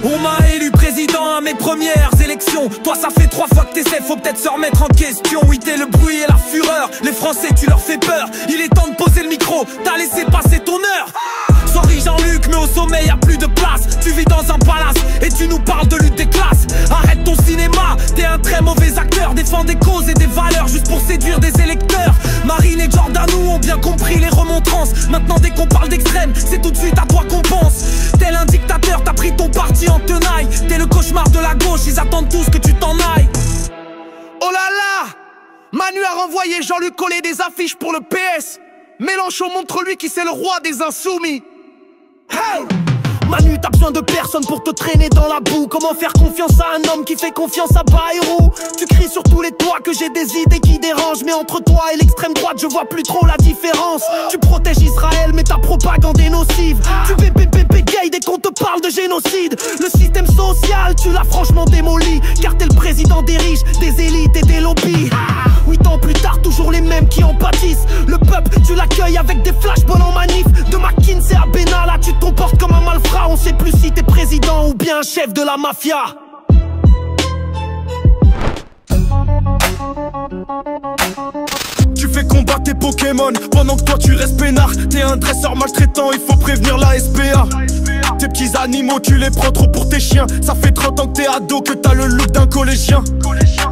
On m'a élu président à mes premières élections. Toi ça fait 3 fois que t'essaies, faut peut-être se remettre en question. Oui t'es le bruit et la fureur, les Français tu leur fais peur. Il est temps de poser le micro, t'as laissé passer ton heure. Sorry Jean-Luc mais au sommet y'a plus de place. Tu vis dans un palace et tu nous parles de lutte des classes. Arrête ton cinéma, t'es un très mauvais acteur. Défends des causes et des valeurs juste pour séduire des électeurs. Marine et Giordano ont bien compris les remontrances. Maintenant dès qu'on parle d'extrême, c'est tout de suite à toi qu'on pense. Tel un dictateur, t'as pris ton parti en tenaille. T'es le cauchemar de la gauche, ils attendent tous que tu t'en ailles. Oh là là, Manu a renvoyé Jean-Luc coller des affiches pour le PS. Mélenchon montre-lui qui c'est le roi des insoumis. Hey! Manu, t'as besoin de personne pour te traîner dans la boue. Comment faire confiance à un homme qui fait confiance à Bayrou? Tu cries sur tous les toits que j'ai des idées qui dérangent. Mais entre toi et l'extrême droite, je vois plus trop la différence. Tu protèges Israël, mais ta propagande est nocive. Tu bébé gay dès qu'on te parle de génocide. Le système social, tu l'as franchement démoli. Car t'es le président des riches, des élites et des lobbies. 8 ans plus tard, toujours les mêmes qui en pâtissent. Le peuple, tu l'accueilles avec des flashballs en manif. De McKinsey à Benalla, tu te comportes comme un malfrat. On sait plus si t'es président ou bien chef de la mafia. Tu fais combattre tes Pokémon pendant que toi tu restes peinard. T'es un dresseur maltraitant, il faut prévenir la SPA. Tes petits animaux, tu les prends trop pour tes chiens. Ça fait 30 ans que t'es ado, que t'as le look d'un collégien.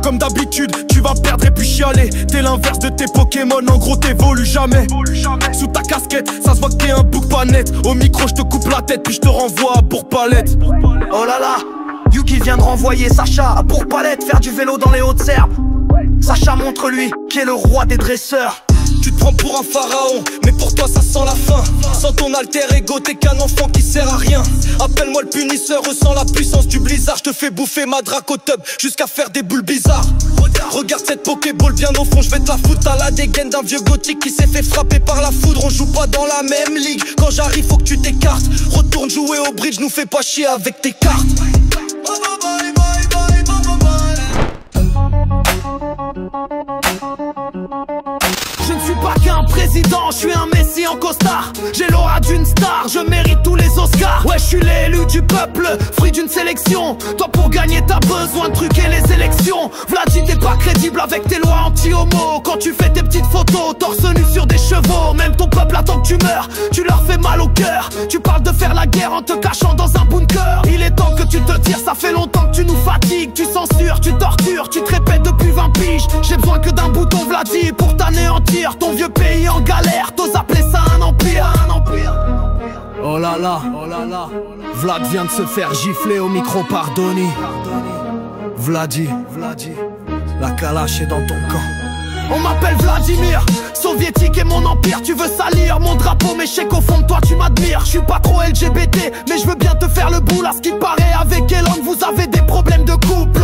Comme d'habitude, tu vas perdre et puis chialer. T'es l'inverse de tes Pokémon, en gros t'évolues jamais. Sous ta casquette, ça se voit que t'es un bouc pas net. Au micro, je te coupe la tête, puis je te renvoie à Bourg-Palette. Oh là là, Yuki vient de renvoyer Sacha à Bourg-Palette faire du vélo dans les Hautes-Herbes. Sacha montre-lui qui est le roi des dresseurs. Tu te prends pour un pharaon, mais pour toi ça sent la fin. Sans ton alter ego, t'es qu'un enfant qui sert à rien. Appelle-moi le punisseur, ressens la puissance du blizzard. Je te fais bouffer ma drac au tub jusqu'à faire des boules bizarres. Regarde cette Pokéball bien au fond, je vais te la foutre. T'as la dégaine d'un vieux gothique qui s'est fait frapper par la foudre. On joue pas dans la même ligue, quand j'arrive faut que tu t'écartes. Retourne jouer au bridge, nous fais pas chier avec tes cartes. Je ne suis pas qu'un président, je suis un messie en costard. J'ai l'aura d'une star, je mérite tous les Oscars. Ouais, je suis l'élu du peuple, fruit d'une sélection. Toi pour gagner t'as besoin de truquer les élections. Vladi t'es pas crédible avec tes lois anti-homo. Quand tu fais tes petites photos, torse nu sur des chevaux. Même ton peuple attend que tu meurs, tu leur fais mal au cœur. Tu parles de faire la guerre en te cachant dans un bunker. Il est temps que tu te tires, ça fait longtemps que tu nous fatigues. Tu censures, tu tortures, tu te répètes depuis 20 piges. J'ai besoin que d'un bouton Vladi pour t'anéantir. Ton vieux pays en galère, t'oses appeler ça un empire, un empire. Oh là là, Vlad vient de se faire gifler au micro par Donny. Vladi, la calache est dans ton camp. On m'appelle Vladimir, soviétique et mon empire. Tu veux salir mon drapeau, mais je sais qu'au fond de toi tu m'admires. Je suis pas trop LGBT, mais je veux bien te faire le boule. À ce qui paraît avec Elon, vous avez des problèmes de couple.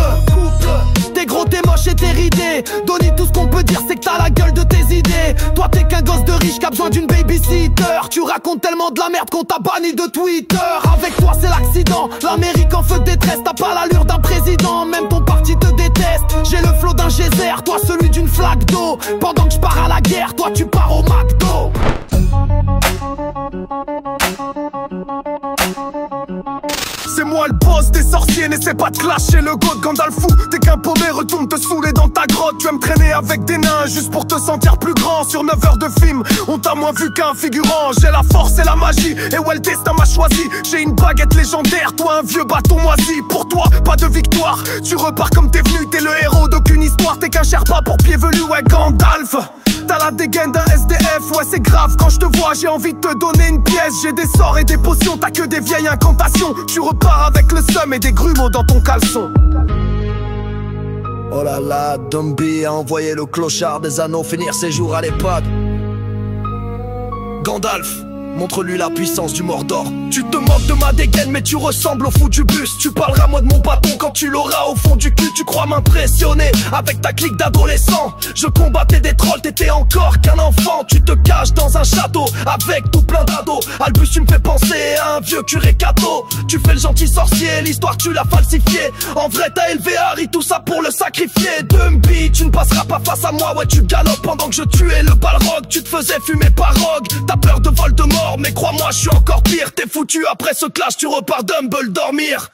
T'es gros, t'es moche et t'es ridé. Donny, tout ce qu'on peut dire c'est que t'as la gueule de tes idées. Toi t'es qu'un gosse de riche qui a besoin d'une babysitter. Tu racontes tellement de la merde qu'on t'a banni de Twitter. Avec toi c'est l'accident, l'Amérique en feu de détresse. T'as pas l'allure d'un président, même ton parti te déteste. J'ai le flow d'un geyser, toi celui d'une flaque d'eau. Pendant que je pars à la guerre, toi tu pars au McDo. C'est moi le boss des sorciers, n'essaie pas de clasher le god Gandalf fou. T'es qu'un paumé, retourne te saouler dans ta grotte. Tu aimes traîner avec des nains juste pour te sentir plus grand. Sur 9 heures de film, on t'a moins vu qu'un figurant. J'ai la force et la magie, et ouais le destin m'a choisi. J'ai une baguette légendaire, toi un vieux bâton moisi. Pour toi, pas de victoire, tu repars comme t'es venu. T'es le héros d'aucune histoire, t'es qu'un Sherpa pour pied velu, ouais Gandalf. T'as la dégaine d'un SDF, ouais c'est grave. Quand je te vois j'ai envie de te donner une pièce. J'ai des sorts et des potions, t'as que des vieilles incantations. Tu repars avec le seum et des grumeaux dans ton caleçon. Oh là là, Dumby a envoyé le clochard des anneaux finir ses jours à l'EHPAD. Gandalf, montre-lui la puissance du Mordor. Tu te moques de ma dégaine mais tu ressembles au fou du bus. Tu parleras moi de mon bâton quand tu l'auras au fond du cul. Tu crois m'impressionner avec ta clique d'adolescents. Je combattais des trolls, t'étais encore qu'un enfant. Tu te caches dans un château avec tout plein d'ados. Albus, tu me fais penser à un vieux curé catho. Tu fais le gentil sorcier, l'histoire tu l'as falsifiée. En vrai t'as élevé Harry, tout ça pour le sacrifier. Dumby, tu ne passeras pas face à moi. Ouais, tu galopes pendant que je tuais le balrog. Tu te faisais fumer par Rogue. T'as peur de Voldemort, mais crois-moi je suis encore pire. T'es foutu après ce clash, tu repars d'Humble dormir.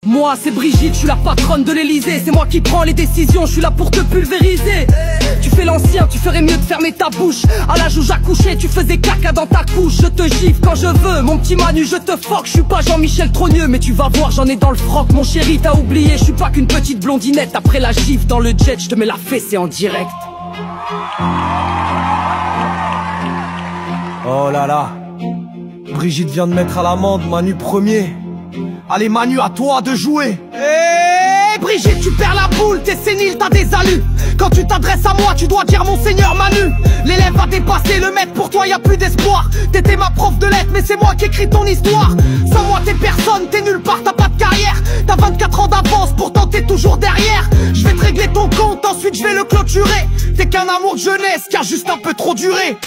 Moi c'est Brigitte, je suis la patronne de l'Elysée. C'est moi qui prends les décisions, je suis là pour te pulvériser. Tu fais l'ancien, tu ferais mieux de fermer ta bouche. À l'âge où j'accouchais, tu faisais caca dans ta couche. Je te gifle quand je veux, mon petit Manu, je te fuck. Je suis pas Jean-Michel Trogneux, mais tu vas voir, j'en ai dans le froc. Mon chéri, t'as oublié, je suis pas qu'une petite blondinette. Après la gifle dans le jet, je te mets la fessée en direct. Oh là là, Brigitte vient de mettre à l'amende, Manu premier. Allez Manu, à toi de jouer. Hey Brigitte, tu perds la boule, t'es sénile, t'as des alus. Quand tu t'adresses à moi, tu dois dire mon seigneur Manu. L'élève va dépasser le maître, pour toi y a plus d'espoir. T'étais ma prof de lettres, mais c'est moi qui écris ton histoire. Sans moi t'es personne, t'es nulle part, t'as pas de carrière. T'as 24 ans d'avance, pourtant t'es toujours derrière. Je vais te régler ton compte, ensuite je vais le clôturer. T'es qu'un amour de jeunesse qui a juste un peu trop duré.